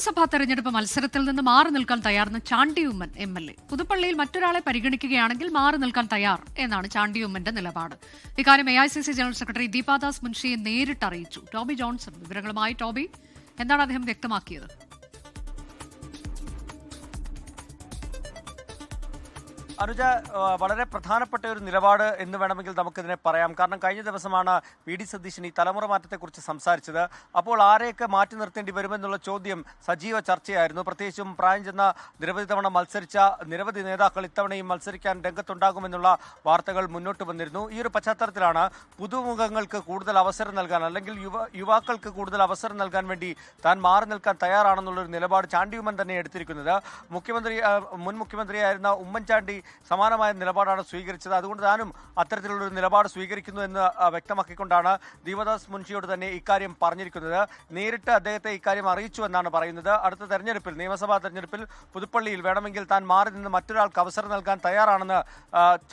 നിയമസഭാ തെരഞ്ഞെടുപ്പ് മത്സരത്തിൽ നിന്ന് മാറി നിൽക്കാൻ തയ്യാറെന്ന് ചാണ്ടി ഉമ്മൻ MLA. പുതുപ്പള്ളിയിൽ മറ്റൊരാളെ പരിഗണിക്കുകയാണെങ്കിൽ മാറി നിൽക്കാൻ തയ്യാർ എന്നാണ് ചാണ്ടി ഉമ്മന്റെ നിലപാട്. ഇക്കാര്യം AICC ജനറൽ സെക്രട്ടറി ദീപാദാസ് മുൻഷിയെ നേരിട്ട് അറിയിച്ചു. ടോബി ജോൺസൺ വിവരങ്ങളുമായി. ടോബി, എന്താണ് അദ്ദേഹം വ്യക്തമാക്കിയത്? അനുജ, വളരെ പ്രധാനപ്പെട്ട ഒരു നിലപാട് എന്ന് വേണമെങ്കിൽ നമുക്കിതിനെ പറയാം. കാരണം കഴിഞ്ഞ ദിവസമാണ് VD സതീശൻ ഈ തലമുറ മാറ്റത്തെക്കുറിച്ച് സംസാരിച്ചത്. അപ്പോൾ ആരെയൊക്കെ മാറ്റി നിർത്തേണ്ടി വരുമെന്നുള്ള ചോദ്യം സജീവ ചർച്ചയായിരുന്നു. പ്രത്യേകിച്ചും പ്രായം ചെന്ന നിരവധി തവണ മത്സരിച്ച നിരവധി നേതാക്കൾ ഇത്തവണയും മത്സരിക്കാൻ രംഗത്തുണ്ടാകുമെന്നുള്ള വാർത്തകൾ മുന്നോട്ട് വന്നിരുന്നു. ഈ ഒരു പശ്ചാത്തലത്തിലാണ് പുതുമുഖങ്ങൾക്ക് കൂടുതൽ അവസരം നൽകാൻ, അല്ലെങ്കിൽ യുവാക്കൾക്ക് കൂടുതൽ അവസരം നൽകാൻ വേണ്ടി താൻ മാറി നിൽക്കാൻ തയ്യാറാണെന്നുള്ളൊരു നിലപാട് ചാണ്ടി ഉമ്മൻ തന്നെ എടുത്തിരിക്കുന്നത്. മുൻ മുഖ്യമന്ത്രിയായിരുന്ന ഉമ്മൻചാണ്ടി സമാനമായ നിലപാടാണ് സ്വീകരിച്ചത്. അതുകൊണ്ട് താനും അത്തരത്തിലുള്ളൊരു നിലപാട് സ്വീകരിക്കുന്നു എന്ന് വ്യക്തമാക്കിക്കൊണ്ടാണ് ദീപദാസ് മുൻഷിയോട് തന്നെ ഇക്കാര്യം പറഞ്ഞിരിക്കുന്നത്. നേരിട്ട് അദ്ദേഹത്തെ ഇക്കാര്യം അറിയിച്ചു എന്നാണ് പറയുന്നത്. അടുത്ത തെരഞ്ഞെടുപ്പിൽ, നിയമസഭാ തെരഞ്ഞെടുപ്പിൽ പുതുപ്പള്ളിയിൽ വേണമെങ്കിൽ താൻ മാറി നിന്ന് മറ്റൊരാൾക്ക് അവസരം നൽകാൻ തയ്യാറാണെന്ന്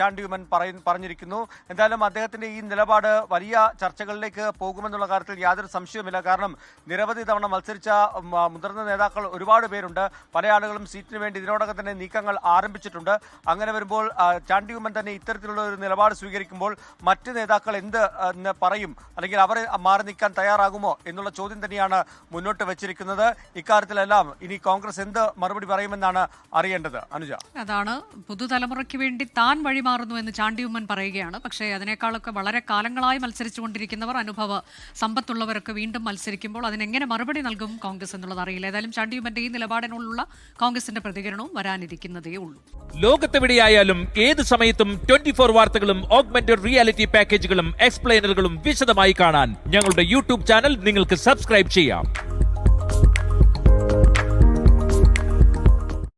ചാണ്ടി ഉമ്മൻ പറഞ്ഞിരിക്കുന്നു. എന്തായാലും അദ്ദേഹത്തിന്റെ ഈ നിലപാട് വലിയ ചർച്ചകളിലേക്ക് പോകുമെന്നുള്ള കാര്യത്തിൽ യാതൊരു സംശയവുമില്ല. കാരണം നിരവധി തവണ മത്സരിച്ച മുതിർന്ന നേതാക്കൾ ഒരുപാട് പേരുണ്ട്. പല ആളുകളും സീറ്റിന് വേണ്ടി ഇതിനോടകം തന്നെ നീക്കങ്ങൾ ആരംഭിച്ചിട്ടുണ്ട്. അങ്ങനെ വരുമ്പോൾ ചാണ്ടി ഉമ്മൻ തന്നെ ഇത്തരത്തിലുള്ള ഒരു നിലപാട് സ്വീകരിക്കുമ്പോൾ മറ്റ് നേതാക്കൾ എന്ത് പറയും, അല്ലെങ്കിൽ അവർ മാറി നിൽക്കാൻ തയ്യാറാകുമോ എന്നുള്ള ചോദ്യം തന്നെയാണ് മുന്നോട്ട് വെച്ചിരിക്കുന്നത്. ഇക്കാര്യത്തിലെല്ലാം ഇനി കോൺഗ്രസ് എന്ത് മറുപടി പറയുമെന്നാണ് അറിയേണ്ടത്. അനുജ, അതാണ് പുതുതലമുറയ്ക്ക് വേണ്ടി താൻ വഴിമാറുന്നു എന്ന് ചാണ്ടി ഉമ്മൻ പറയുകയാണ്. പക്ഷേ അതിനേക്കാളൊക്കെ വളരെ കാലങ്ങളായി മത്സരിച്ചുകൊണ്ടിരിക്കുന്നവർ, അനുഭവ സമ്പത്തുള്ളവരൊക്കെ വീണ്ടും മത്സരിക്കുമ്പോൾ അതിനെങ്ങനെ മറുപടി നൽകും കോൺഗ്രസ് എന്നുള്ളത് അറിയില്ല. ഏതായാലും ചാണ്ടി ഉമ്മന്റെ ഈ നിലപാടിനുള്ള കോൺഗ്രസിന്റെ പ്രതികരണവും വരാനിരിക്കുന്നതേ ഉള്ളൂ. ലോകത്തെവിടെയായാലും ഏത് സമയത്തും 24 വാർത്തകളും ഓഗ്മെന്റഡ് റിയാലിറ്റി പാക്കേജുകളും എക്സ്പ്ലെയിനറുകളും വിശദമായി കാണാൻ ഞങ്ങളുടെ YouTube ചാനൽ നിങ്ങൾക്ക് സബ്സ്ക്രൈബ് ചെയ്യാം.